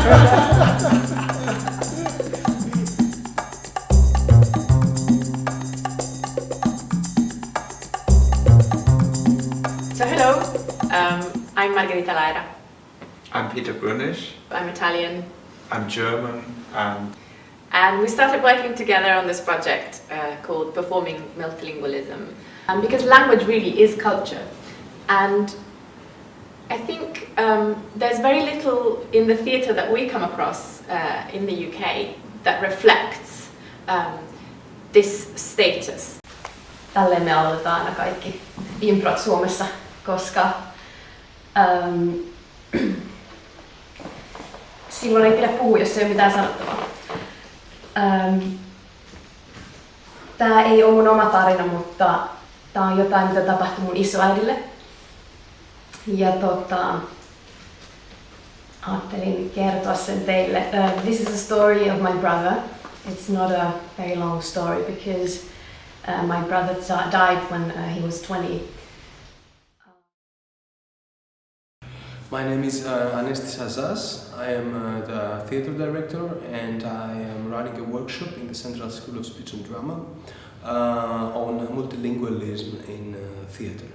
So hello, I'm Margherita Laira. I'm Peter Brunisch. I'm Italian. I'm German. And we started working together on this project called Performing Multilingualism. Because language really is culture. And I think there's very little in the theatre that we come across in the UK that reflects this status. Tälleen me aloitetaan aina kaikki improt Suomessa, koska silloin ei pidä puhua, jos ei ole mitään sanottavaa. Tää ei ole mun oma tarina, mutta tää on jotain, mitä tapahtui mun isoäidille. Ja ajattelin kertoa sen teille. This is a story of my brother. It's not a very long story because my brother died when he was 20. My name is Anestis Azaz. I am the theatre director and I am running a workshop in the Central School of Speech and Drama on multilingualism in theatre.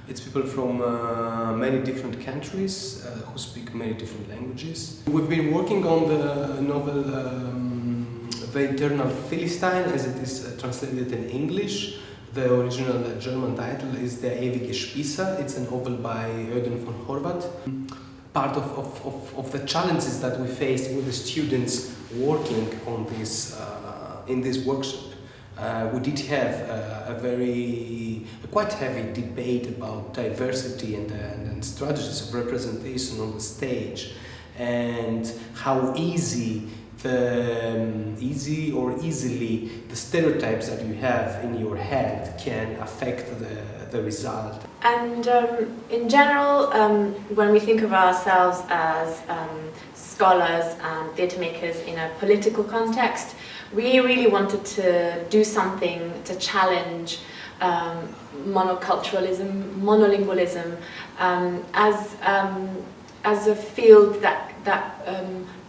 It's people from many different countries who speak many different languages. We've been working on the novel The Eternal Philistine, as it is translated in English. The original German title is Der ewige Spießer. It's a novel by Öden von Horvath. Part of the challenges that we faced with the students working on this in this workshop. We did have a quite heavy debate about diversity and strategies of representation on the stage, and how easily the stereotypes that you have in your head can affect the result. And in general, when we think of ourselves as scholars and theatre makers in a political context, we really wanted to do something to challenge monoculturalism, monolingualism, as a field that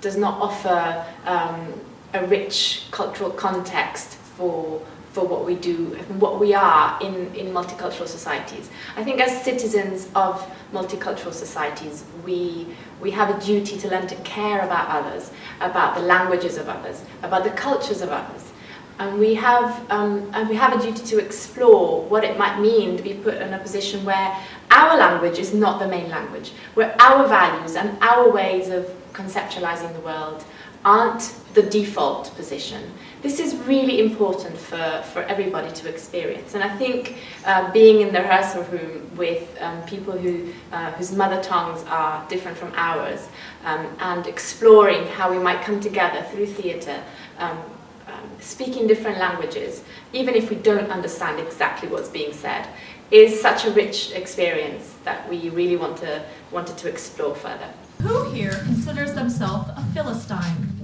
does not offer a rich cultural context for what we do, what we are in multicultural societies. I think as citizens of multicultural societies, we have a duty to learn to care about others, about the languages of others, about the cultures of others. And we have a duty to explore what it might mean to be put in a position where our language is not the main language, where our values and our ways of conceptualizing the world aren't the default position. This is really important for everybody to experience. And I think being in the rehearsal room with people whose mother tongues are different from ours, and exploring how we might come together through theatre, speaking different languages, even if we don't understand exactly what's being said, is such a rich experience that we really wanted to explore further. Who here considers themselves a Philistine?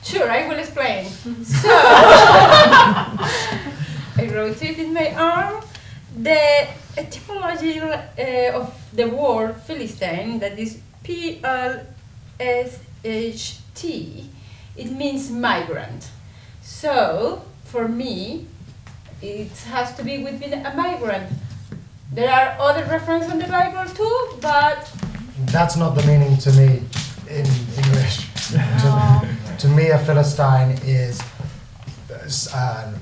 Sure, I will explain. So, I wrote it in my arm. The etymology of the word Philistine, that is P-L-S-H-T, it means migrant. So, for me, it has to be within a migrant. There are other references in the Bible too, but... That's not the meaning to me in English. To me, a Philistine is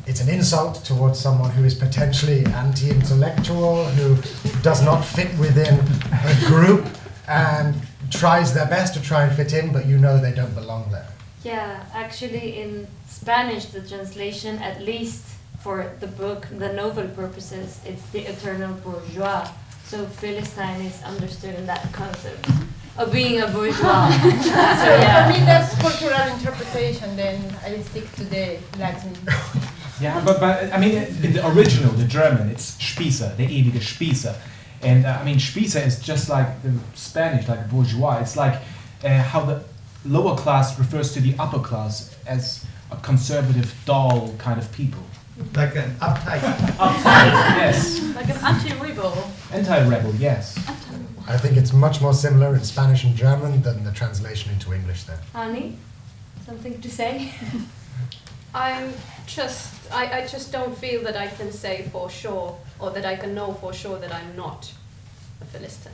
it's an insult towards someone who is potentially anti-intellectual, who does not fit within a group and tries their best to try and fit in, but you know they don't belong there. Yeah, actually in Spanish, the translation, at least for the book, the novel purposes, it's the eternal bourgeois. So Philistine is understood in that concept of being a bourgeois. So yeah. For me that's cultural interpretation, then I stick to the Latin. Yeah, but I mean, in the original, the German, it's Spießer, der ewige Spießer. And I mean, Spießer is just like the Spanish, like bourgeois. It's like how lower class refers to the upper class as a conservative, dull kind of people. Like an uptight. Uptight, yes. Like an anti-rebel. Anti-rebel, yes. I think it's much more similar in Spanish and German than the translation into English there. Annie, something to say? I just don't feel that I can say for sure, or that I can know for sure that I'm not a Philistine.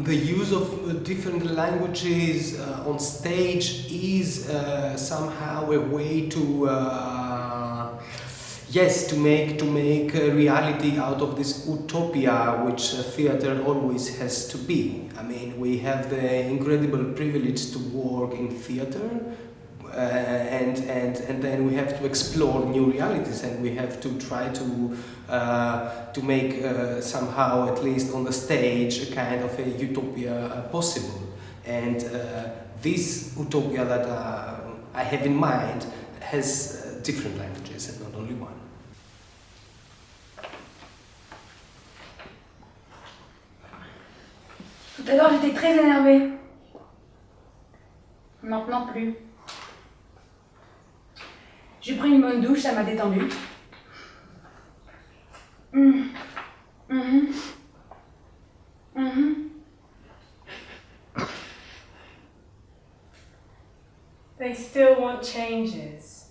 The use of different languages on stage is somehow a way to to make a reality out of this utopia which theater always has to be. I mean, we have the incredible privilege to work in theater. And then we have to explore new realities, and we have to try to make somehow, at least on the stage, a kind of a utopia possible. And this utopia that I have in mind has different languages and not only one. Tout à l'heure, j'étais très énervée. Maintenant plus. J'ai pris une bonne douche, ça m'a détendue. They still want changes.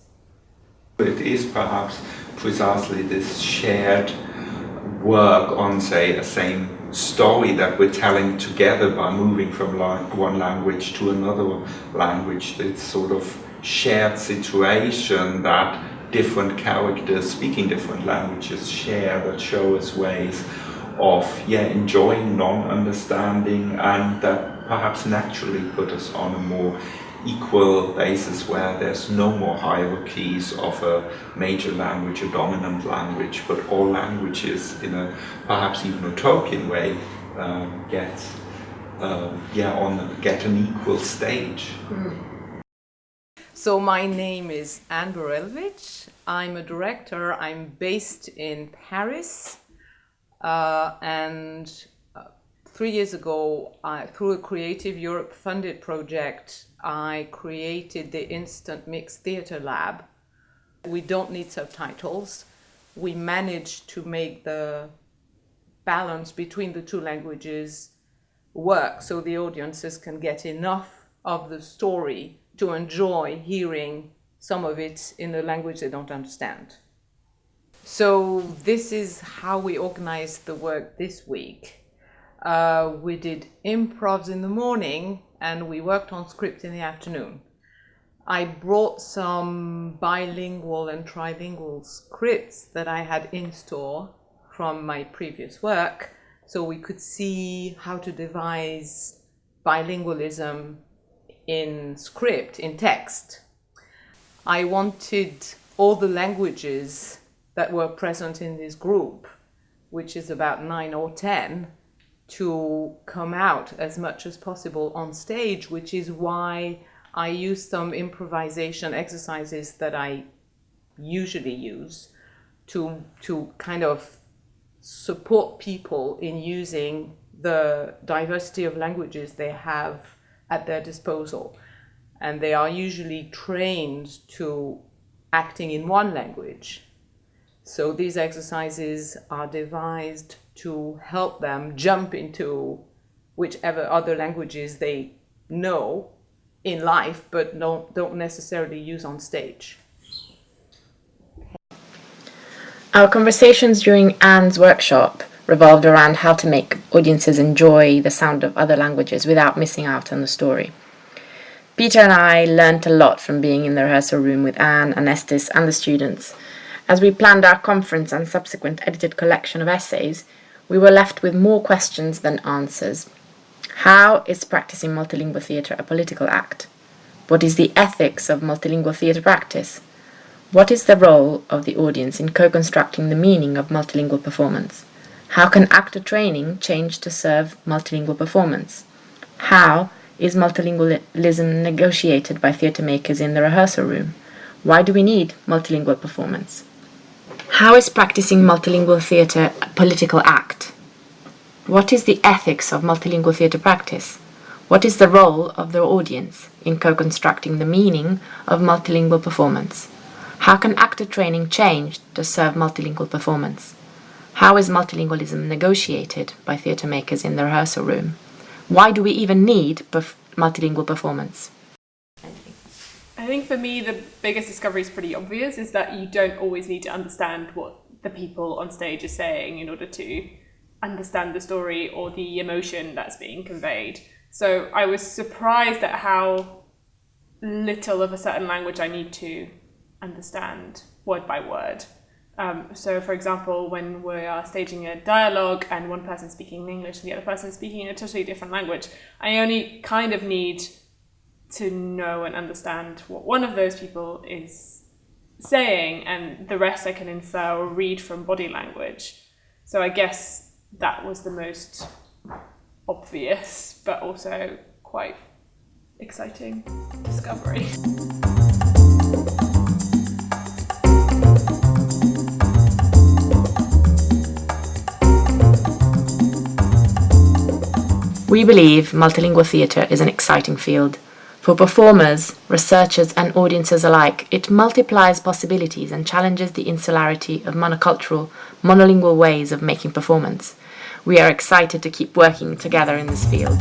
It is perhaps precisely this shared work on, say, a same story that we're telling together by moving from one language to another language. It's sort of shared situation that different characters speaking different languages share, that show us ways of enjoying non-understanding, and that perhaps naturally put us on a more equal basis where there's no more hierarchies of a major language, a dominant language, but all languages in a perhaps even utopian way get an equal stage. So my name is Anne Borelvich. I'm a director. I'm based in Paris, and 3 years ago, through a Creative Europe funded project, I created the Instant Mixed Theatre Lab. We don't need subtitles. We managed to make the balance between the two languages work so the audiences can get enough of the story to enjoy hearing some of it in a language they don't understand. So this is how we organized the work this week. We did improvs in the morning and we worked on script in the afternoon. I brought some bilingual and trilingual scripts that I had in store from my previous work, so we could see how to devise bilingualism in script, in text. I wanted all the languages that were present in this group, which is about 9 or 10, to come out as much as possible on stage, which is why I use some improvisation exercises that I usually use to kind of support people in using the diversity of languages they have at their disposal. And they are usually trained to acting in one language. So these exercises are devised to help them jump into whichever other languages they know in life, but don't necessarily use on stage. Our conversations during Anne's workshop revolved around how to make audiences enjoy the sound of other languages without missing out on the story. Peter and I learnt a lot from being in the rehearsal room with Anne, Anestis, and the students. As we planned our conference and subsequent edited collection of essays, we were left with more questions than answers. How is practicing multilingual theatre a political act? What is the ethics of multilingual theatre practice? What is the role of the audience in co-constructing the meaning of multilingual performance? How can actor training change to serve multilingual performance? How is multilingualism negotiated by theatre makers in the rehearsal room? Why do we need multilingual performance? How is practicing multilingual theatre a political act? What is the ethics of multilingual theatre practice? What is the role of the audience in co-constructing the meaning of multilingual performance? How can actor training change to serve multilingual performance? How is multilingualism negotiated by theatre makers in the rehearsal room? Why do we even need multilingual performance? I think for me the biggest discovery is pretty obvious, is that you don't always need to understand what the people on stage are saying in order to understand the story or the emotion that's being conveyed. So I was surprised at how little of a certain language I need to understand word by word. So for example, when we are staging a dialogue and one person's speaking in English and the other person is speaking in a totally different language, I only kind of need to know and understand what one of those people is saying, and the rest I can infer or read from body language. So I guess that was the most obvious but also quite exciting discovery. We believe multilingual theatre is an exciting field. For performers, researchers and audiences alike, it multiplies possibilities and challenges the insularity of monocultural, monolingual ways of making performance. We are excited to keep working together in this field.